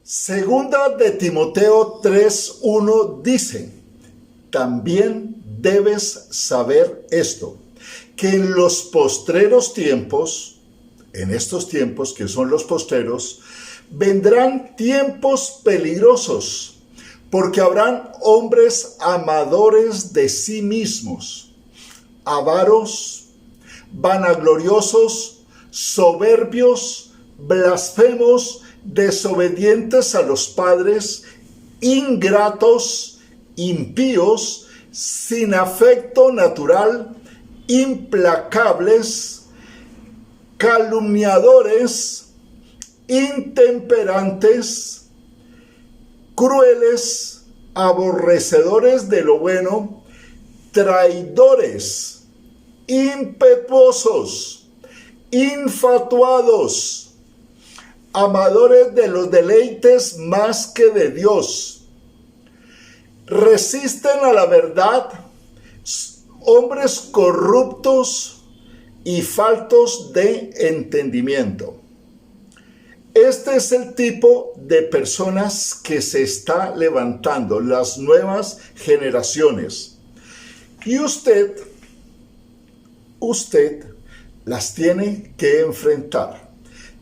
Segunda de Timoteo 3:1 dice: también debes saber esto, que en los postreros tiempos, en estos tiempos que son los postreros, vendrán tiempos peligrosos, porque habrán hombres amadores de sí mismos, avaros, vanagloriosos, soberbios, blasfemos, desobedientes a los padres, ingratos, impíos, sin afecto natural, implacables, calumniadores, intemperantes, crueles, aborrecedores de lo bueno, traidores, impetuosos, infatuados, amadores de los deleites más que de Dios, resisten a la verdad, hombres corruptos y faltos de entendimiento. Este es el tipo de personas que se está levantando, las nuevas generaciones. Y usted las tiene que enfrentar.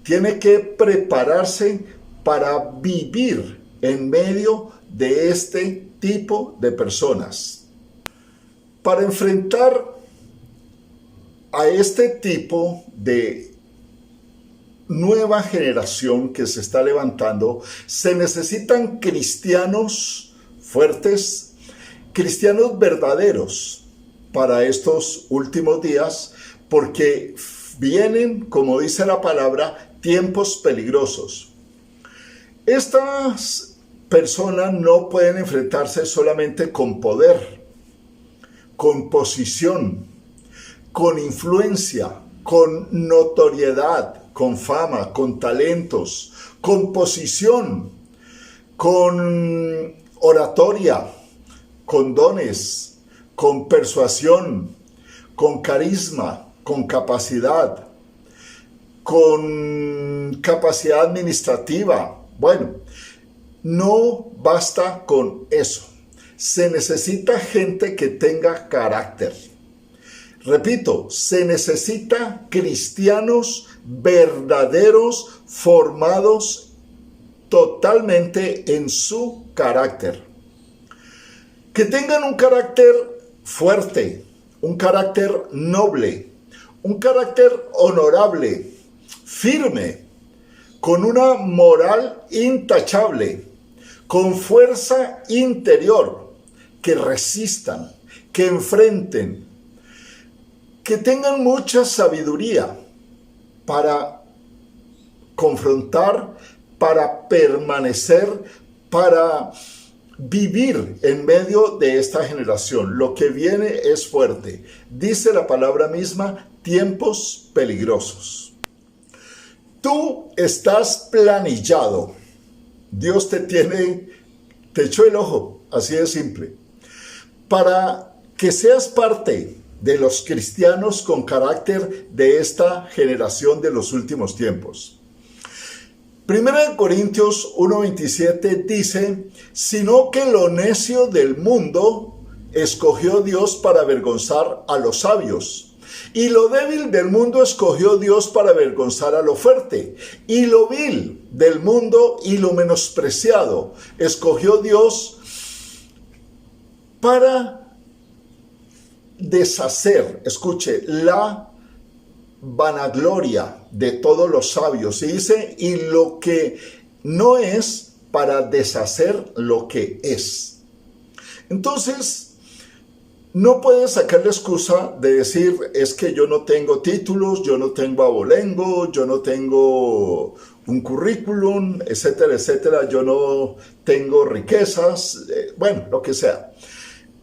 Tiene que prepararse para vivir en medio de este tipo de personas. Para enfrentar a este tipo de nueva generación que se está levantando, se necesitan cristianos fuertes, cristianos verdaderos para estos últimos días, porque vienen, como dice la palabra, tiempos peligrosos. Estas personas no pueden enfrentarse solamente con poder, con posición, con influencia, con notoriedad, con fama, con talentos, con posición, con oratoria, con dones, con persuasión, con carisma, con capacidad, con capacidad administrativa. Bueno, no basta con eso. Se necesita gente que tenga carácter. Repito, se necesita cristianos verdaderos, formados totalmente en su carácter. Que tengan un carácter fuerte, un carácter noble, un carácter honorable, firme, con una moral intachable, con fuerza interior, que resistan, que enfrenten, que tengan mucha sabiduría para confrontar, para permanecer, para vivir en medio de esta generación. Lo que viene es fuerte. Dice la palabra misma, tiempos peligrosos. Tú estás planillado. Dios te echó el ojo, así de simple, para que seas parte de los cristianos con carácter de esta generación de los últimos tiempos. 1 Corintios 1:27 dice: sino que lo necio del mundo escogió Dios para avergonzar a los sabios, y lo débil del mundo escogió Dios para avergonzar a lo fuerte, y lo vil del mundo y lo menospreciado escogió Dios para deshacer, escuche, la vanagloria de todos los sabios. Y dice, y lo que no es, para deshacer lo que es. Entonces, no puedes sacar la excusa de decir, es que yo no tengo títulos, yo no tengo abolengo, yo no tengo un currículum, etcétera, etcétera, yo no tengo riquezas, bueno, lo que sea.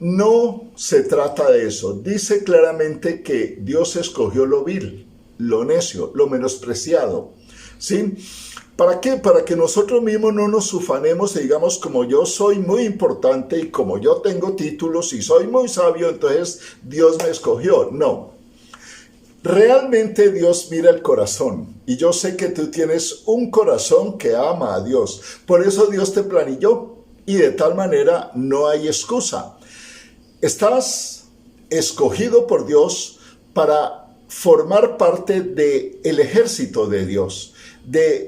No se trata de eso. Dice claramente que Dios escogió lo vil, lo necio, lo menospreciado. ¿Sí? ¿Para qué? Para que nosotros mismos no nos ufanemos y digamos, como yo soy muy importante y como yo tengo títulos y soy muy sabio, entonces Dios me escogió. No. Realmente Dios mira el corazón y yo sé que tú tienes un corazón que ama a Dios. Por eso Dios te planilló y de tal manera no hay excusa. Estás escogido por Dios para formar parte del ejército de Dios,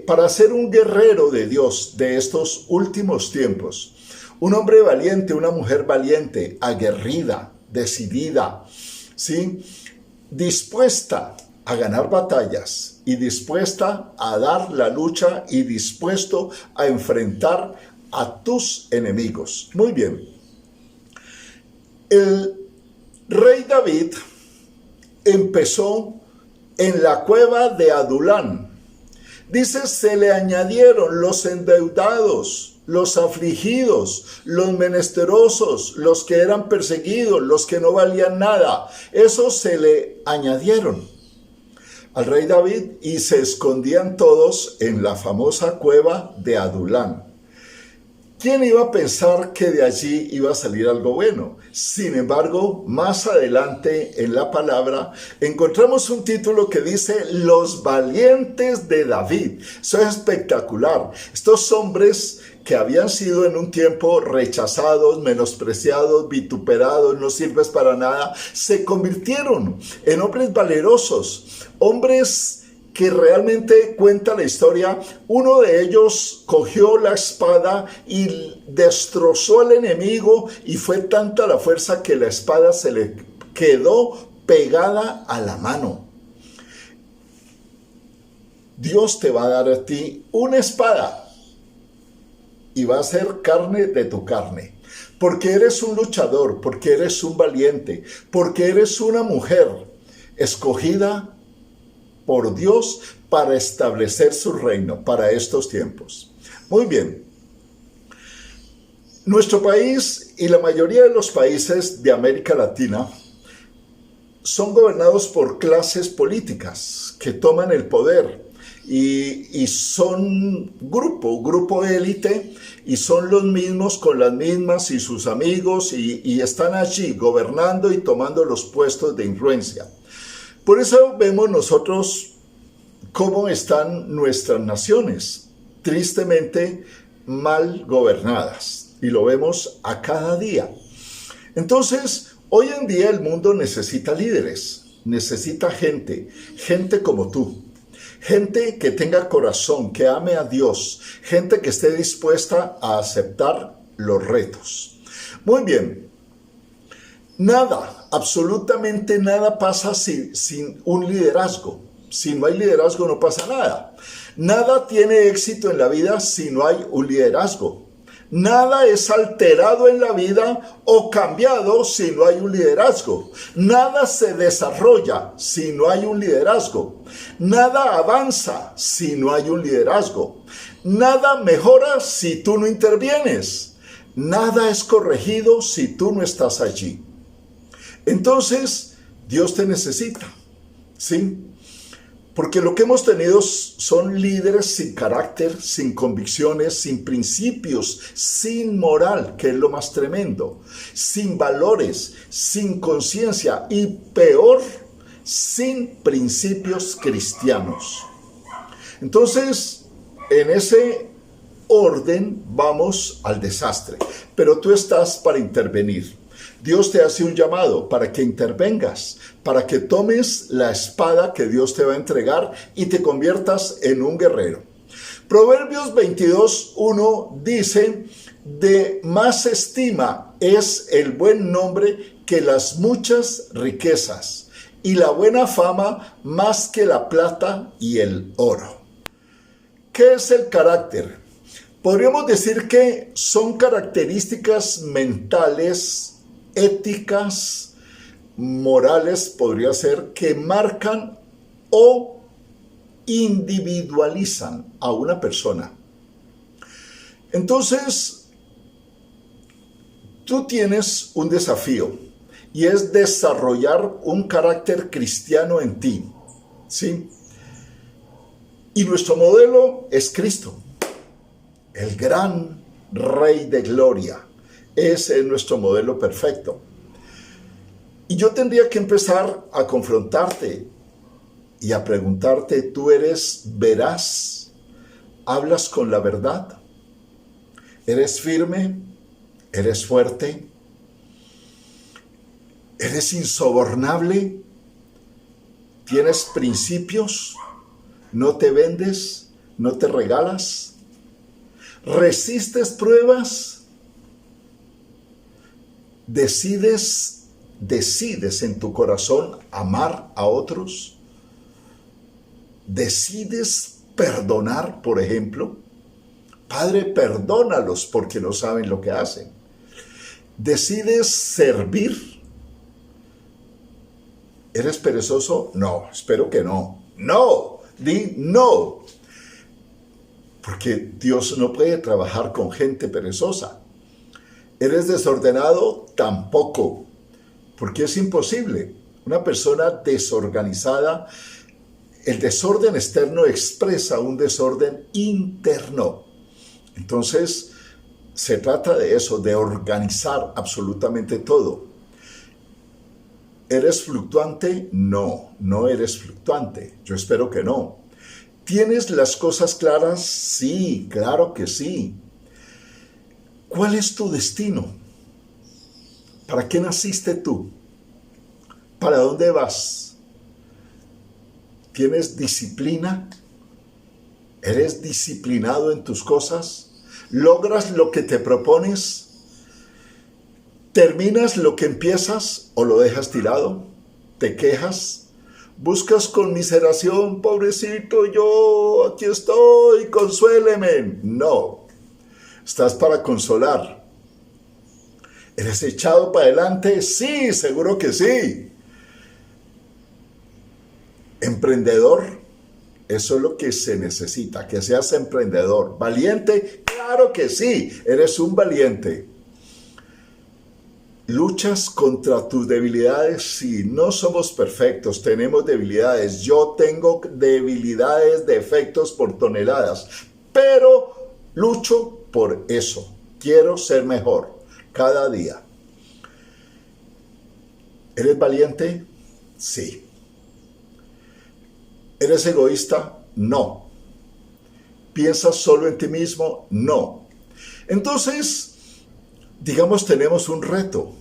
para ser un guerrero de Dios de estos últimos tiempos. Un hombre valiente, una mujer valiente, aguerrida, decidida, ¿sí? Dispuesta a ganar batallas y dispuesta a dar la lucha y dispuesto a enfrentar a tus enemigos. Muy bien. El rey David empezó en la cueva de Adulán. Dice, se le añadieron los endeudados, los afligidos, los menesterosos, los que eran perseguidos, los que no valían nada. Esos se le añadieron al rey David y se escondían todos en la famosa cueva de Adulán. ¿Quién iba a pensar que de allí iba a salir algo bueno? Sin embargo, más adelante en la palabra encontramos un título que dice Los valientes de David. Eso es espectacular. Estos hombres que habían sido en un tiempo rechazados, menospreciados, vituperados, no sirves para nada, se convirtieron en hombres valerosos, hombres que realmente cuenta la historia. Uno de ellos cogió la espada y destrozó al enemigo y fue tanta la fuerza que la espada se le quedó pegada a la mano. Dios te va a dar a ti una espada y va a ser carne de tu carne, porque eres un luchador, porque eres un valiente, porque eres una mujer escogida por Dios para establecer su reino para estos tiempos. Muy bien. Nuestro país y la mayoría de los países de América Latina son gobernados por clases políticas que toman el poder y son grupo élite, y son los mismos con las mismas y sus amigos y están allí gobernando y tomando los puestos de influencia. Por eso vemos nosotros cómo están nuestras naciones, tristemente mal gobernadas, y lo vemos a cada día. Entonces, hoy en día el mundo necesita líderes, necesita gente como tú, gente que tenga corazón, que ame a Dios, gente que esté dispuesta a aceptar los retos. Muy bien. Nada, absolutamente nada pasa sin un liderazgo. Si no hay liderazgo no pasa nada. Nada tiene éxito en la vida si no hay un liderazgo. Nada es alterado en la vida o cambiado si no hay un liderazgo. Nada se desarrolla si no hay un liderazgo. Nada avanza si no hay un liderazgo. Nada mejora si tú no intervienes. Nada es corregido si tú no estás allí. Entonces, Dios te necesita, ¿sí? Porque lo que hemos tenido son líderes sin carácter, sin convicciones, sin principios, sin moral, que es lo más tremendo, sin valores, sin conciencia y peor, sin principios cristianos. Entonces, en ese orden vamos al desastre, pero tú estás para intervenir. Dios te hace un llamado para que intervengas, para que tomes la espada que Dios te va a entregar y te conviertas en un guerrero. Proverbios 22:1 dice, de más estima es el buen nombre que las muchas riquezas, y la buena fama más que la plata y el oro. ¿Qué es el carácter? Podríamos decir que son características mentales, éticas, morales, podría ser, que marcan o individualizan a una persona. Entonces, tú tienes un desafío y es desarrollar un carácter cristiano en ti, ¿sí? Y nuestro modelo es Cristo, el gran Rey de Gloria. Ese es nuestro modelo perfecto. Y yo tendría que empezar a confrontarte y a preguntarte, ¿tú eres veraz? ¿Hablas con la verdad? ¿Eres firme? ¿Eres fuerte? ¿Eres insobornable? ¿Tienes principios? ¿No te vendes? ¿No te regalas? ¿Resistes pruebas? ¿Decides en tu corazón amar a otros? ¿Decides perdonar, por ejemplo? Padre, perdónalos porque no saben lo que hacen. ¿Decides servir? ¿Eres perezoso? No, espero que no. No, di no. Porque Dios no puede trabajar con gente perezosa. ¿Eres desordenado? Tampoco. Porque es imposible. Una persona desorganizada, el desorden externo expresa un desorden interno. Entonces, se trata de eso, de organizar absolutamente todo. ¿Eres fluctuante? No, no eres fluctuante. Yo espero que no. ¿Tienes las cosas claras? Sí, claro que sí. ¿Cuál es tu destino? ¿Para qué naciste tú? ¿Para dónde vas? ¿Tienes disciplina? ¿Eres disciplinado en tus cosas? ¿Logras lo que te propones? ¿Terminas lo que empiezas o lo dejas tirado? ¿Te quejas? ¿Buscas conmiseración? Pobrecito yo, aquí estoy, consuéleme. No, estás para consolar. ¿Eres echado para adelante? Sí, seguro que sí. ¿Emprendedor? Eso es lo que se necesita, que seas emprendedor. ¿Valiente? Claro que sí, eres un valiente. ¿Luchas contra tus debilidades? Sí, no somos perfectos, tenemos debilidades. Yo tengo debilidades, defectos por toneladas, pero lucho por eso. Quiero ser mejor cada día. ¿Eres valiente? Sí. ¿Eres egoísta? No. ¿Piensas solo en ti mismo? No. Entonces, digamos, tenemos un reto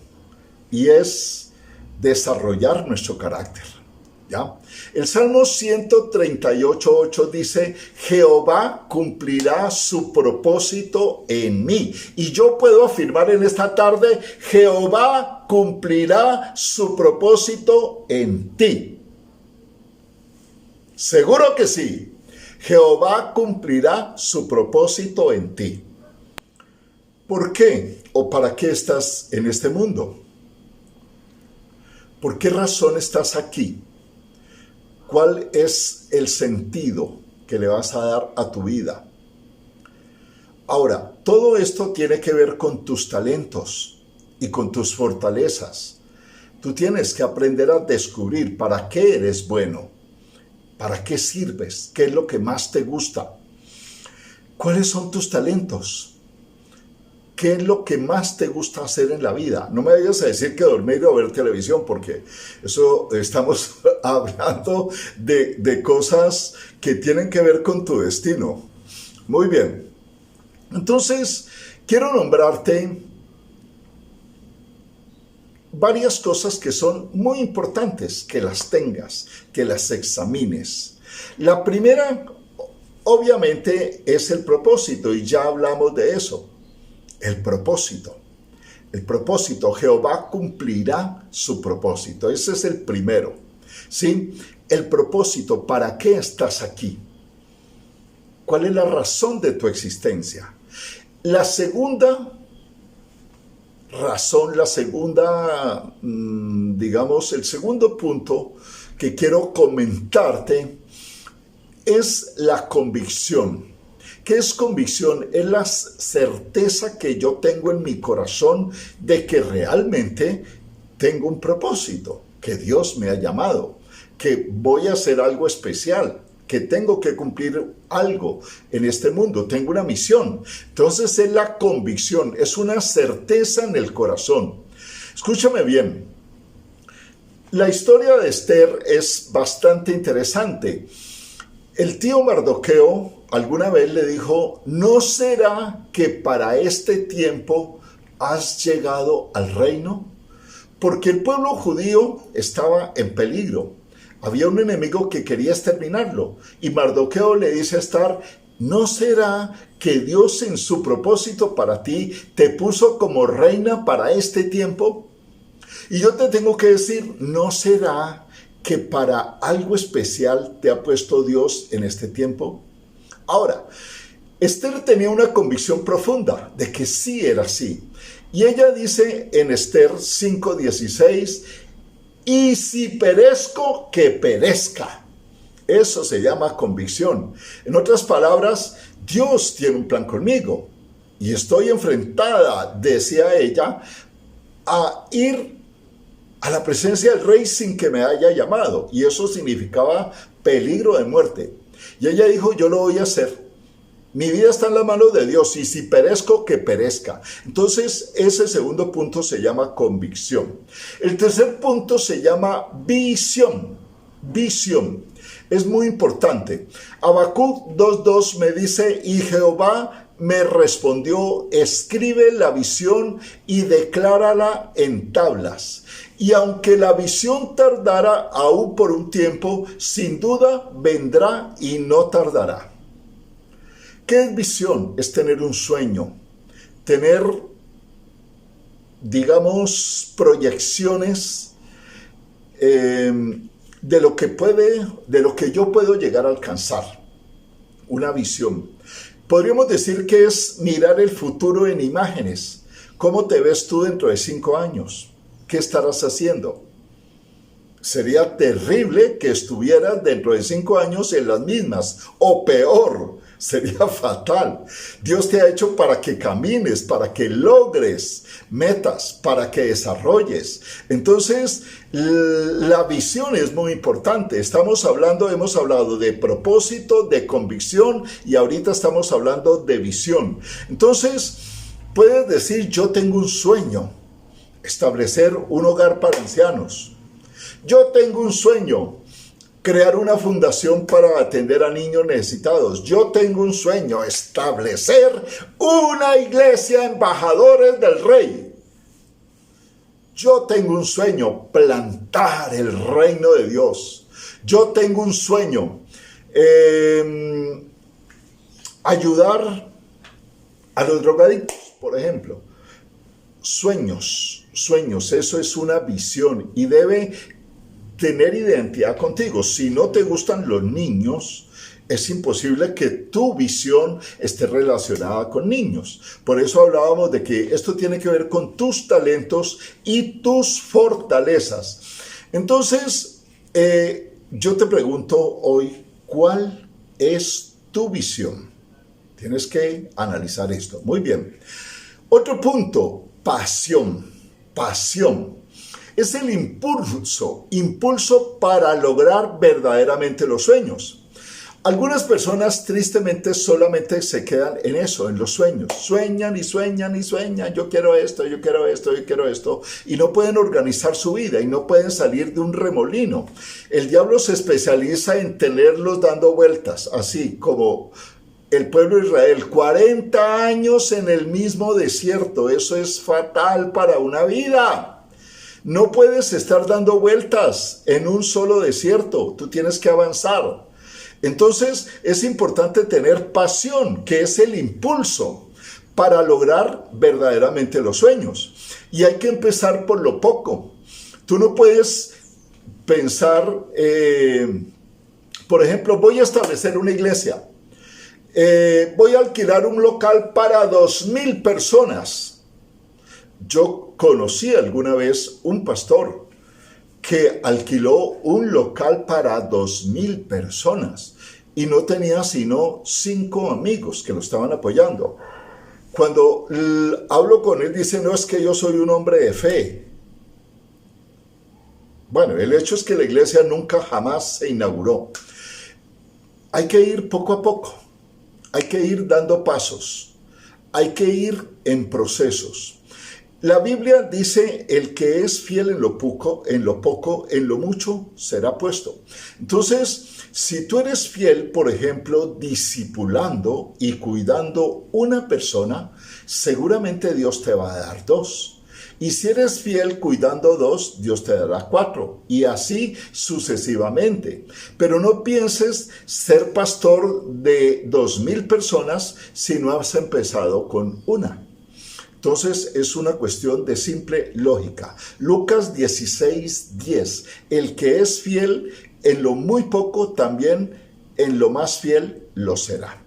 y es desarrollar nuestro carácter, ¿ya? El Salmo 138:8 dice, Jehová cumplirá su propósito en mí. Y yo puedo afirmar en esta tarde, Jehová cumplirá su propósito en ti. Seguro que sí. Jehová cumplirá su propósito en ti. ¿Por qué o para qué estás en este mundo? ¿Por qué razón estás aquí? ¿Cuál es el sentido que le vas a dar a tu vida? Ahora, todo esto tiene que ver con tus talentos y con tus fortalezas. Tú tienes que aprender a descubrir para qué eres bueno, para qué sirves, qué es lo que más te gusta, cuáles son tus talentos. ¿Qué es lo que más te gusta hacer en la vida? No me vayas a decir que dormir o ver televisión, porque eso estamos hablando de cosas que tienen que ver con tu destino. Muy bien. Entonces, quiero nombrarte varias cosas que son muy importantes, que las tengas, que las examines. La primera, obviamente, es el propósito, y ya hablamos de eso. El propósito, Jehová cumplirá su propósito. Ese es el primero, ¿sí? El propósito, ¿para qué estás aquí? ¿Cuál es la razón de tu existencia? La segunda razón, el segundo punto que quiero comentarte es la convicción. ¿Qué es convicción? Es la certeza que yo tengo en mi corazón de que realmente tengo un propósito, que Dios me ha llamado, que voy a hacer algo especial, que tengo que cumplir algo en este mundo, tengo una misión. Entonces es la convicción, es una certeza en el corazón. Escúchame bien, La historia de Esther es bastante interesante. El tío Mardoqueo alguna vez le dijo, ¿no será que para este tiempo has llegado al reino? Porque el pueblo judío estaba en peligro. Había un enemigo que quería exterminarlo. Y Mardoqueo le dice a Esther, ¿no será que Dios en su propósito para ti te puso como reina para este tiempo? Y yo te tengo que decir, ¿no será que para algo especial te ha puesto Dios en este tiempo? Ahora, Esther tenía una convicción profunda de que sí era así. Y ella dice en Esther 5:16, y si perezco, que perezca. Eso se llama convicción. En otras palabras, Dios tiene un plan conmigo. Y estoy enfrentada, decía ella, a ir a la presencia del rey sin que me haya llamado. Y eso significaba peligro de muerte. Y ella dijo, yo lo voy a hacer. Mi vida está en las manos de Dios y si perezco, que perezca. Entonces, ese segundo punto se llama convicción. El tercer punto se llama visión. Visión. Es muy importante. Habacuc 2:2 me dice, y Jehová me respondió, escribe la visión y declárala en tablas. Y aunque la visión tardara aún por un tiempo, sin duda vendrá y no tardará. ¿Qué es visión? Es tener un sueño, tener, digamos, proyecciones de lo que yo puedo llegar a alcanzar. Una visión. Podríamos decir que es mirar el futuro en imágenes. ¿Cómo te ves tú dentro de 5 años? ¿Qué estarás haciendo? Sería terrible que estuvieras dentro de 5 años en las mismas, o peor, sería fatal. Dios te ha hecho para que camines, para que logres metas, para que desarrolles. Entonces, la visión es muy importante. Hemos hablado de propósito, de convicción, y ahorita estamos hablando de visión. Entonces, puedes decir, yo tengo un sueño, establecer un hogar para ancianos. Yo tengo un sueño, crear una fundación para atender a niños necesitados. Yo tengo un sueño, establecer una iglesia de embajadores del rey. Yo tengo un sueño, plantar el reino de Dios. Yo tengo un sueño, ayudar a los drogadictos, por ejemplo. Sueños, eso es una visión y debe tener identidad contigo. Si no te gustan los niños, es imposible que tu visión esté relacionada con niños. Por eso hablábamos de que esto tiene que ver con tus talentos y tus fortalezas. Entonces, yo te pregunto hoy, ¿cuál es tu visión? Tienes que analizar esto. Muy bien. Otro punto, pasión. Es el impulso para lograr verdaderamente los sueños. Algunas personas tristemente solamente se quedan en eso, en los sueños. Sueñan y sueñan y sueñan. Yo quiero esto, yo quiero esto, yo quiero esto. Y no pueden organizar su vida y no pueden salir de un remolino. El diablo se especializa en tenerlos dando vueltas, así como el pueblo de Israel, 40 años en el mismo desierto. Eso es fatal para una vida. No puedes estar dando vueltas en un solo desierto. Tú tienes que avanzar. Entonces, es importante tener pasión, que es el impulso para lograr verdaderamente los sueños. Y hay que empezar por lo poco. Tú no puedes pensar, por ejemplo, voy a establecer una iglesia. Voy a alquilar un local para 2,000 personas. Yo conocí alguna vez un pastor que alquiló un local para 2,000 personas y no tenía sino 5 amigos que lo estaban apoyando. Cuando hablo con él, dice, no, es que yo soy un hombre de fe. Bueno, el hecho es que la iglesia nunca jamás se inauguró. Hay que ir poco a poco. Hay que ir dando pasos, hay que ir en procesos. La Biblia dice, el que es fiel en lo poco, en lo mucho será puesto. Entonces, si tú eres fiel, por ejemplo, discipulando y cuidando una persona, seguramente Dios te va a dar 2. Y si eres fiel cuidando 2, Dios te dará 4. Y así sucesivamente. Pero no pienses ser pastor de 2,000 personas si no has empezado con una. Entonces es una cuestión de simple lógica. Lucas 16:10. El que es fiel en lo muy poco, también en lo más fiel lo será.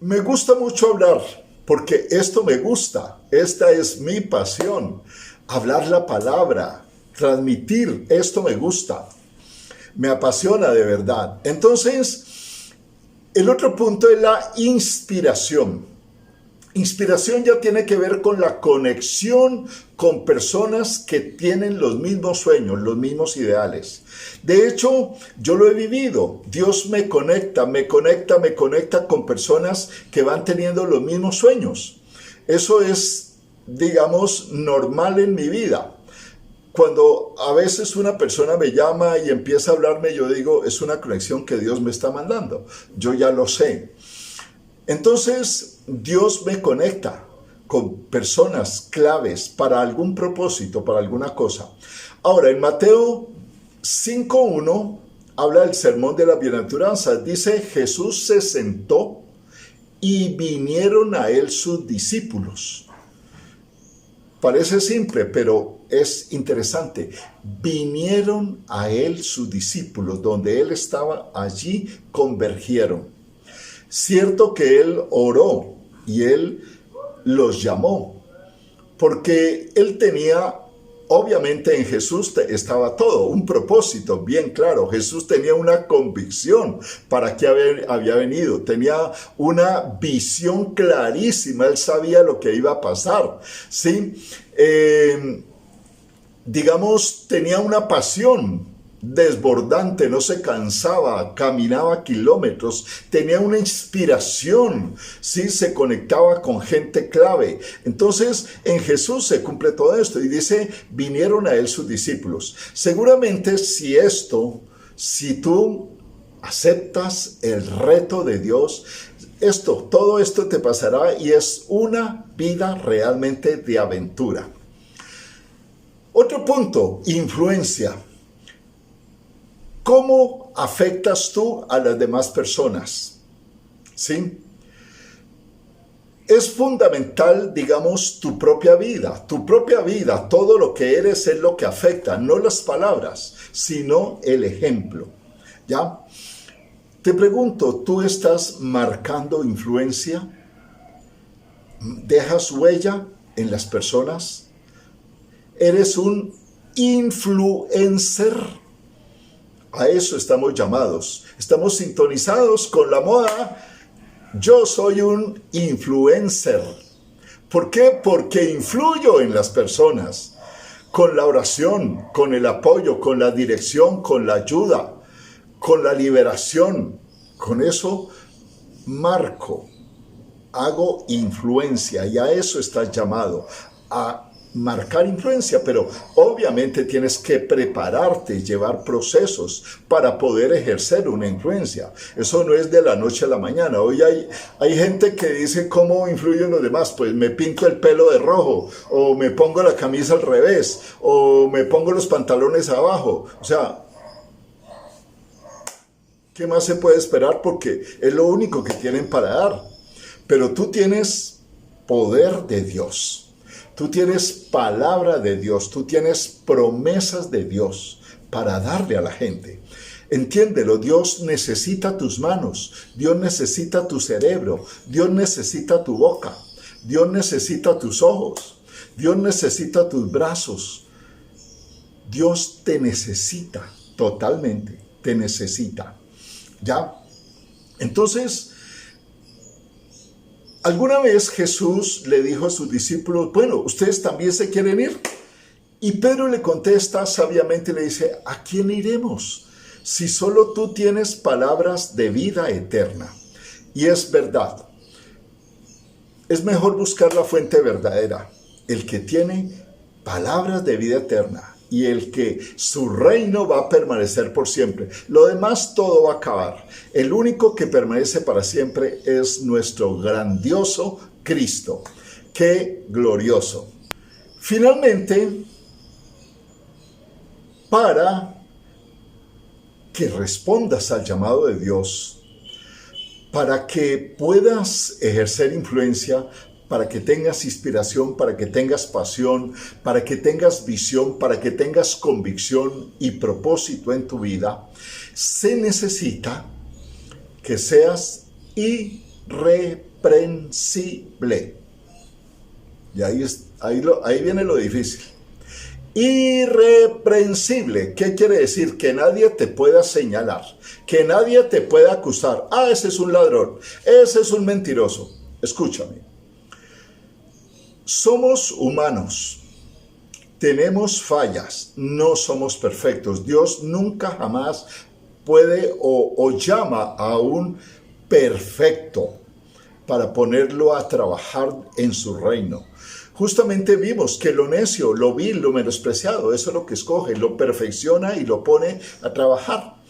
Me gusta mucho hablar, porque esto me gusta. Esta es mi pasión. Hablar la palabra, transmitir, esto me gusta. Me apasiona de verdad. Entonces, el otro punto es la inspiración. Inspiración ya tiene que ver con la conexión con personas que tienen los mismos sueños, los mismos ideales. De hecho, yo lo he vivido. Dios me conecta con personas que van teniendo los mismos sueños. Eso es, digamos, normal en mi vida. Cuando a veces una persona me llama y empieza a hablarme, yo digo, es una conexión que Dios me está mandando. Yo ya lo sé. Entonces, Dios me conecta con personas claves para algún propósito, para alguna cosa. Ahora, en Mateo 5:1 habla del sermón de la bienaventuranza. Dice, Jesús se sentó y vinieron a él sus discípulos. Parece simple, pero es interesante. Vinieron a él sus discípulos, donde él estaba, allí convergieron. Cierto que él oró y él los llamó, porque él tenía, obviamente en Jesús estaba todo, un propósito bien claro. Jesús tenía una convicción para qué había venido, tenía una visión clarísima, él sabía lo que iba a pasar, ¿sí? Digamos, tenía una pasión desbordante, no se cansaba, caminaba kilómetros, tenía una inspiración, ¿sí? Se conectaba con gente clave. Entonces, en Jesús se cumple todo esto y dice, vinieron a él sus discípulos. Seguramente si tú aceptas el reto de Dios, todo esto te pasará y es una vida realmente de aventura. Otro punto, influencia. ¿Cómo afectas tú a las demás personas? ¿Sí? Es fundamental, digamos, tu propia vida, todo lo que eres es lo que afecta, no las palabras, sino el ejemplo. ¿Ya? Te pregunto, ¿tú estás marcando influencia? ¿Dejas huella en las personas? ¿Eres un influencer? A eso estamos llamados. Estamos sintonizados con la moda. Yo soy un influencer. ¿Por qué? Porque influyo en las personas. Con la oración, con el apoyo, con la dirección, con la ayuda, con la liberación. Con eso marco, hago influencia y a eso estás llamado, a marcar influencia, pero obviamente tienes que prepararte, llevar procesos para poder ejercer una influencia. Eso no es de la noche a la mañana. Hoy hay gente que dice, ¿cómo influyo en los demás? Pues me pinto el pelo de rojo, o me pongo la camisa al revés, o me pongo los pantalones abajo. O sea, ¿qué más se puede esperar? Porque es lo único que tienen para dar. Pero tú tienes poder de Dios. Tú tienes palabra de Dios, tú tienes promesas de Dios para darle a la gente. Entiéndelo, Dios necesita tus manos, Dios necesita tu cerebro, Dios necesita tu boca, Dios necesita tus ojos, Dios necesita tus brazos. Dios te necesita totalmente, te necesita. ¿Ya? Entonces, alguna vez Jesús le dijo a sus discípulos, bueno, ¿ustedes también se quieren ir? Y Pedro le contesta sabiamente, le dice, ¿a quién iremos? Si solo tú tienes palabras de vida eterna. Y es verdad. Es mejor buscar la fuente verdadera. el que tiene palabras de vida eterna y el que su reino va a permanecer por siempre. Lo demás todo va a acabar. El único que permanece para siempre es nuestro grandioso Cristo. ¡Qué glorioso! Finalmente, para que respondas al llamado de Dios, para que puedas ejercer influencia, para que tengas inspiración, para que tengas pasión, para que tengas visión, para que tengas convicción y propósito en tu vida, se necesita que seas irreprensible. Y ahí viene lo difícil. Irreprensible. ¿Qué quiere decir? Que nadie te pueda señalar, que nadie te pueda acusar. Ah, ese es un ladrón, ese es un mentiroso. Escúchame. Somos humanos, tenemos fallas, no somos perfectos. Dios nunca jamás puede o llama a un perfecto para ponerlo a trabajar en su reino. Justamente vimos que lo necio, lo vil, lo menospreciado, eso es lo que escoge, lo perfecciona y lo pone a trabajar.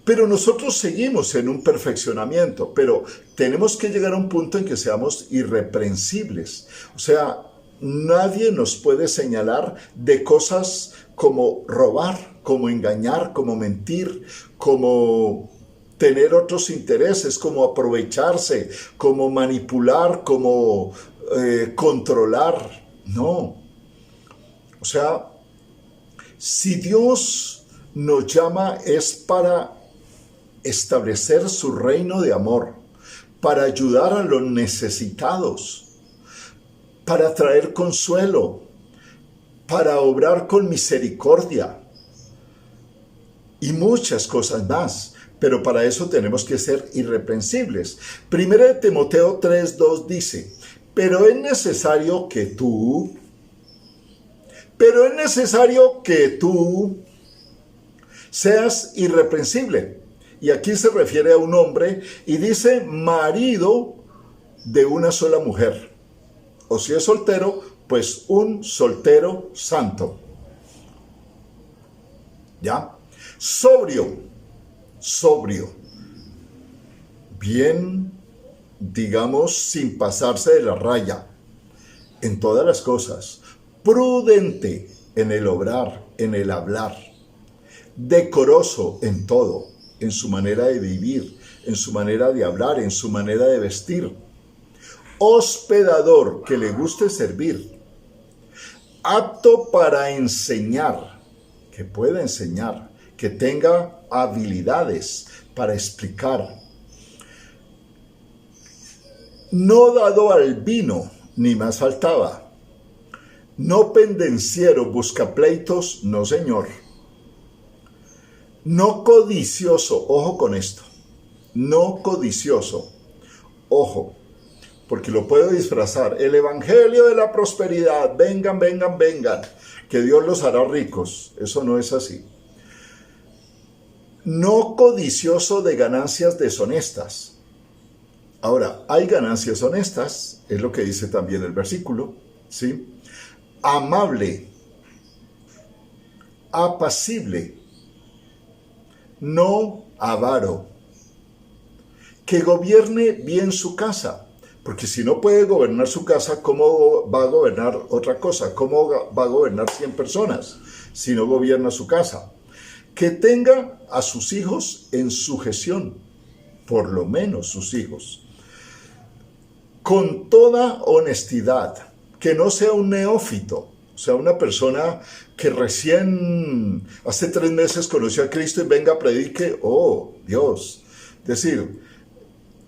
Pero nosotros seguimos en un perfeccionamiento, pero tenemos que llegar a un punto en que seamos irreprensibles. O sea, nadie nos puede señalar de cosas como robar, como engañar, como mentir, como tener otros intereses, como aprovecharse, como manipular, como controlar. No. O sea, si Dios nos llama es para establecer su reino de amor, para ayudar a los necesitados, para traer consuelo, para obrar con misericordia y muchas cosas más. Pero para eso tenemos que ser irreprensibles. Primera de Timoteo 3:2 dice, pero es necesario que tú seas irreprensible. Y aquí se refiere a un hombre y dice marido de una sola mujer. O si es soltero, pues un soltero santo. ¿Ya? Sobrio. Bien, digamos, sin pasarse de la raya en todas las cosas. Prudente en el obrar, en el hablar. Decoroso en todo, en su manera de vivir, en su manera de hablar, en su manera de vestir. Hospedador, que le guste servir. Apto para enseñar, que pueda enseñar, que tenga habilidades para explicar. No dado al vino, ni más faltaba. No pendenciero, buscapleitos, no señor. No codicioso, ojo con esto. No codicioso, ojo, porque lo puedo disfrazar. El evangelio de la prosperidad, vengan, que Dios los hará ricos. Eso no es así. No codicioso de ganancias deshonestas. Ahora, hay ganancias honestas, es lo que dice también el versículo, ¿sí? Amable, apacible, no avaro, que gobierne bien su casa, porque si no puede gobernar su casa, ¿cómo va a gobernar otra cosa? ¿Cómo va a gobernar 100 personas si no gobierna su casa? Que tenga a sus hijos en sujeción, por lo menos sus hijos, con toda honestidad, que no sea un neófito, o sea, una persona que recién hace 3 meses conoció a Cristo y venga, predique, oh, Dios. Es decir,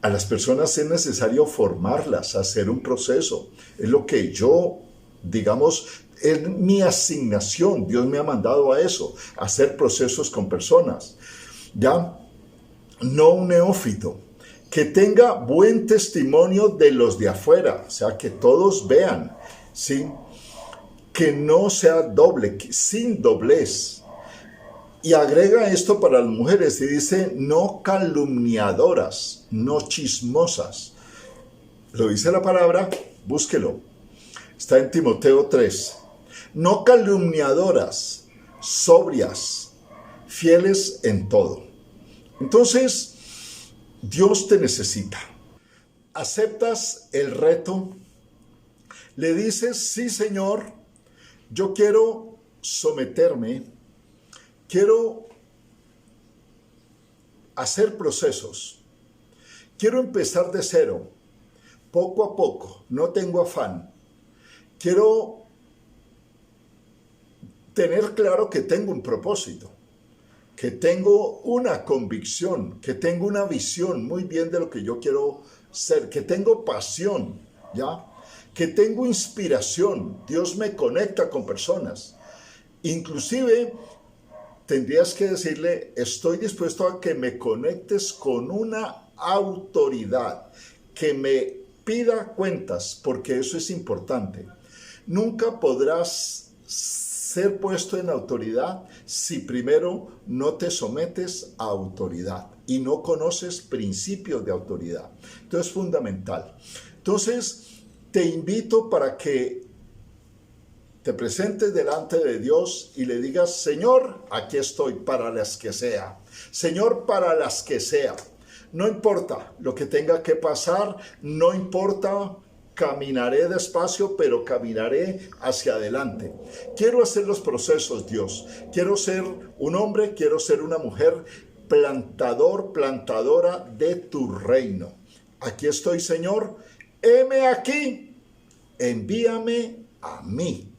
a las personas es necesario formarlas, hacer un proceso. Es lo que yo, digamos, es mi asignación. Dios me ha mandado a eso, a hacer procesos con personas. ¿Ya? No un neófito. Que tenga buen testimonio de los de afuera, o sea, que todos vean, ¿sí? Que no sea doble, sin doblez. Y agrega esto para las mujeres y dice, no calumniadoras, no chismosas. Lo dice la palabra, búsquelo. Está en Timoteo 3. No calumniadoras, sobrias, fieles en todo. Entonces, Dios te necesita. ¿Aceptas el reto? Le dices, sí, Señor, yo quiero someterme, quiero hacer procesos, quiero empezar de cero, poco a poco, no tengo afán. Quiero tener claro que tengo un propósito, que tengo una convicción, que tengo una visión muy bien de lo que yo quiero ser, que tengo pasión, ¿ya? Que tengo inspiración. Dios me conecta con personas. Inclusive tendrías que decirle, estoy dispuesto a que me conectes con una autoridad, que me pida cuentas, porque eso es importante. Nunca podrás ser puesto en autoridad si primero no te sometes a autoridad y no conoces principios de autoridad. Entonces es fundamental. Entonces te invito para que te presentes delante de Dios y le digas, Señor, aquí estoy para las que sea. Señor, para las que sea. No importa lo que tenga que pasar, no importa, caminaré despacio, pero caminaré hacia adelante. Quiero hacer los procesos, Dios. Quiero ser un hombre, quiero ser una mujer plantador, plantadora de tu reino. Aquí estoy, Señor. Heme aquí. Envíame a mí.